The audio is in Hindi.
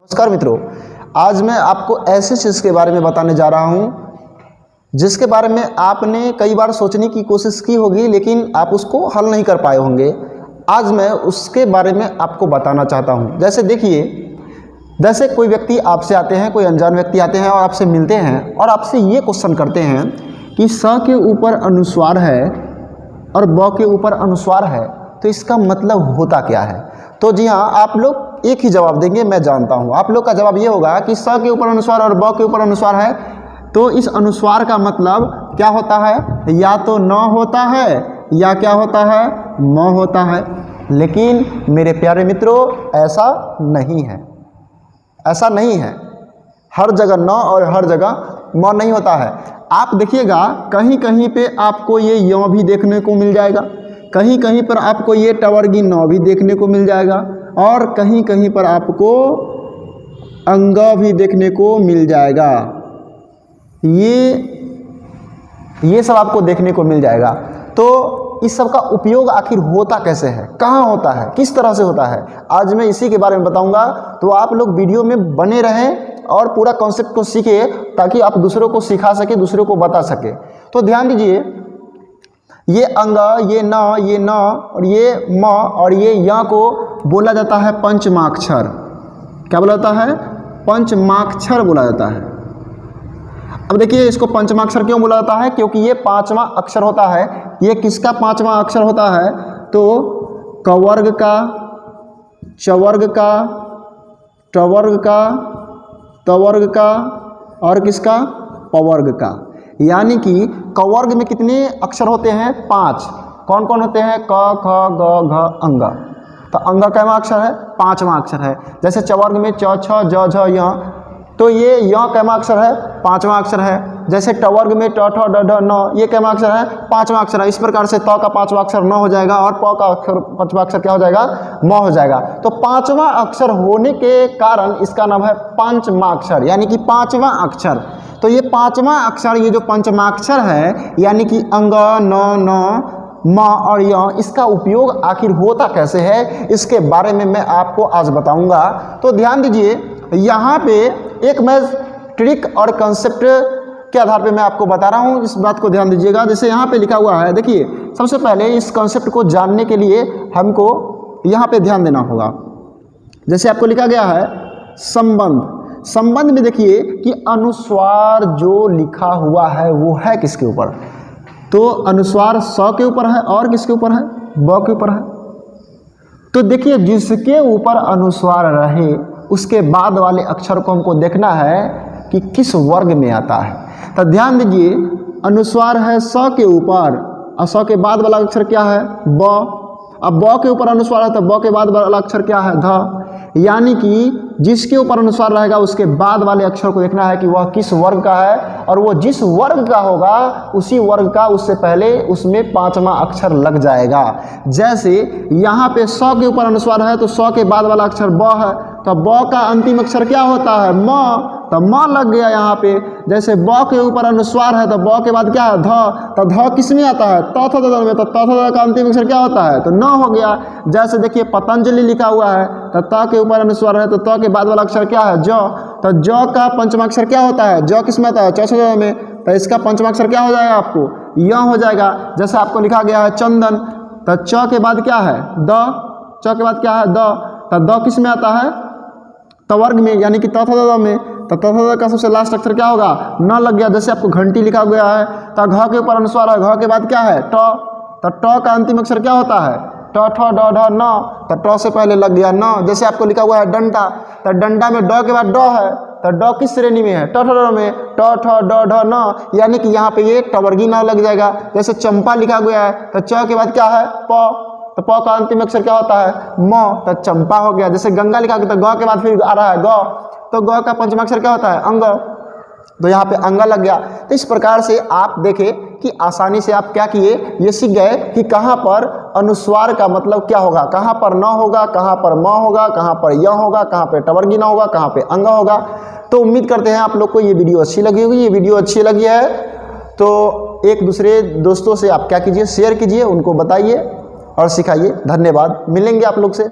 नमस्कार मित्रों, आज मैं आपको ऐसे चीज़ के बारे में बताने जा रहा हूं जिसके बारे में आपने कई बार सोचने की कोशिश की होगी लेकिन आप उसको हल नहीं कर पाए होंगे। आज मैं उसके बारे में आपको बताना चाहता हूं। जैसे देखिए, जैसे कोई व्यक्ति आपसे आते हैं, कोई अनजान व्यक्ति आते हैं और आपसे मिलते हैं और आपसे ये क्वेश्चन करते हैं कि स के ऊपर अनुस्वार है और ब के ऊपर अनुस्वार है, तो इसका मतलब होता क्या है। तो जी हाँ, आप लोग एक ही जवाब देंगे, मैं जानता हूँ। आप लोग का जवाब ये होगा कि स के ऊपर अनुस्वार और ब के ऊपर अनुस्वार है, तो इस अनुस्वार का मतलब क्या होता है, या तो न होता है या क्या होता है, म होता है। लेकिन मेरे प्यारे मित्रों, ऐसा नहीं है, ऐसा नहीं है। हर जगह न और हर जगह म नहीं होता है। आप देखिएगा, कहीं कहीं पे आपको ये य भी देखने को मिल जाएगा, कहीं कहीं पर आपको ये टवर्गी न भी देखने को मिल जाएगा और कहीं कहीं पर आपको अंग भी देखने को मिल जाएगा। ये सब आपको देखने को मिल जाएगा। तो इस सब का उपयोग आखिर होता कैसे है, कहाँ होता है, किस तरह से होता है, आज मैं इसी के बारे में बताऊंगा। तो आप लोग वीडियो में बने रहें और पूरा कॉन्सेप्ट को सीखिए ताकि आप दूसरों को सिखा सके, दूसरों को बता सके। तो ध्यान दीजिए, ये अंग, ये न और ये म और ये य को बोला जाता है पंचमाक्षर। क्या बोला जाता है, पंचमाक्षर बोला जाता है। अब देखिए, इसको पंचमाक्षर क्यों बोला जाता है, क्योंकि ये पांचवा अक्षर होता है। ये किसका पांचवा अक्षर होता है, तो कवर्ग का, चवर्ग का, टवर्ग का, तवर्ग का और किसका, पवर्ग का। यानी कि कवर्ग में कितने अक्षर होते हैं, 5। कौन कौन होते हैं, क ख ग घ अंग। तो अंग कैवा अक्षर है, 5वां अक्षर है। जैसे चवर्ग में च छ ज झ य, तो ये य कैवा अक्षर है, 5वां अक्षर है। जैसे टवर्ग में ट ठ ड ढ न, ये कैवा अक्षर है, 5वां अक्षर है। इस प्रकार से त का 5वां अक्षर न हो जाएगा और प का अक्षर 5वां अक्षर क्या हो जाएगा, म हो जाएगा। तो 5वां अक्षर होने के कारण इसका नाम है पंचमाक्षर, यानी कि 5वां अक्षर। तो ये 5वां अक्षर, ये जो पंचमाक्षर है, यानी कि अंग, न, म और य, इसका उपयोग आखिर होता कैसे है, इसके बारे में मैं आपको आज बताऊंगा। तो ध्यान दीजिए, यहाँ पे एक मैं ट्रिक और कंसेप्ट के आधार पे मैं आपको बता रहा हूँ, इस बात को ध्यान दीजिएगा। जैसे यहाँ पे लिखा हुआ है, देखिए, सबसे पहले इस कंसेप्ट को जानने के लिए हमको यहाँ पे ध्यान देना होगा। जैसे आपको लिखा गया है संबंध। संबंध में देखिए कि अनुस्वार जो लिखा हुआ है वो है किसके ऊपर, तो अनुस्वार स के ऊपर है और किसके ऊपर है, ब के ऊपर है। तो देखिए, जिसके ऊपर अनुस्वार रहे उसके बाद वाले अक्षर को हमको देखना है कि किस वर्ग में आता है। तो ध्यान दीजिए, अनुस्वार है स के ऊपर और स के बाद वाला अक्षर क्या है, ब। अब ब के ऊपर अनुस्वार है तो ब के बाद वाला अक्षर क्या है, ध। यानी कि जिसके ऊपर अनुस्वार रहेगा उसके बाद वाले अक्षर को देखना है कि वह किस वर्ग का है, और वो जिस वर्ग का होगा उसी वर्ग का उससे पहले उसमें 5वां अक्षर लग जाएगा। जैसे यहाँ पे स के ऊपर अनुस्वार है तो स के बाद वाला अक्षर ब है, तो ब का अंतिम अक्षर क्या होता है, म। तो म लग गया यहाँ पे। जैसे ब के ऊपर अनुस्वार है तो ब के बाद क्या है, ध। तो ध किस में आता है, त थ द में, तो त थ द का अंतिम अक्षर क्या होता है, तो न हो गया। जैसे देखिए, पतंजलि लिखा हुआ है तो त के ऊपर अनुस्वार है तो त के बाद वाला अक्षर क्या है, ज। तो ज का पंचमाक्षर क्या होता है, ज किस में आता है, च छ ज में, तो इसका पंचमाक्षर क्या हो जाएगा, आपको य हो जाएगा। जैसे आपको लिखा गया है चंदन, तो च के बाद क्या है, द। च के बाद क्या है, द। तो द किस में आता है, तवर्ग में, यानी कि त थ द में। तो त थ द का सबसे लास्ट अक्षर क्या होगा, न लग गया। जैसे आपको घंटी लिखा गया है तो घ के ऊपर अनुस्वार है, घ के बाद क्या है, ट। तो ट का अंतिम अक्षर क्या होता है, ट ठ ड ढ न। तो ट से पहले लग गया न। जैसे आपको लिखा हुआ है डंडा, तो डंडा में ड के बाद ड है, तो ड किस श्रेणी में है, ट ठ ड में, ट ठ ड ढ न, यानी कि यहाँ पे ये टवर्गी न लग जाएगा। जैसे चंपा लिखा गया है तो च के बाद क्या है, प। तो प का अंतिम अक्षर क्या होता है, म। तो चंपा हो गया। जैसे गंगा लिखा गया तो ग के बाद फिर आ रहा है ग, तो ग का पंचमाक्षर क्या होता है, अंग। तो यहाँ पे अंग लग गया। तो इस प्रकार से आप देखें कि आसानी से आप क्या किए, ये सीख गए कि कहाँ पर अनुस्वार का मतलब क्या होगा, कहाँ पर न होगा, कहाँ पर म होगा, कहाँ पर य होगा, कहाँ पर टवर्गी न होगा, कहाँ पे अंग होगा। तो उम्मीद करते हैं आप लोग को ये वीडियो अच्छी लगी होगी। ये वीडियो अच्छी लगी है तो एक दूसरे दोस्तों से आप क्या कीजिए, शेयर कीजिए, उनको बताइए और सिखाइए। धन्यवाद, मिलेंगे आप लोग से।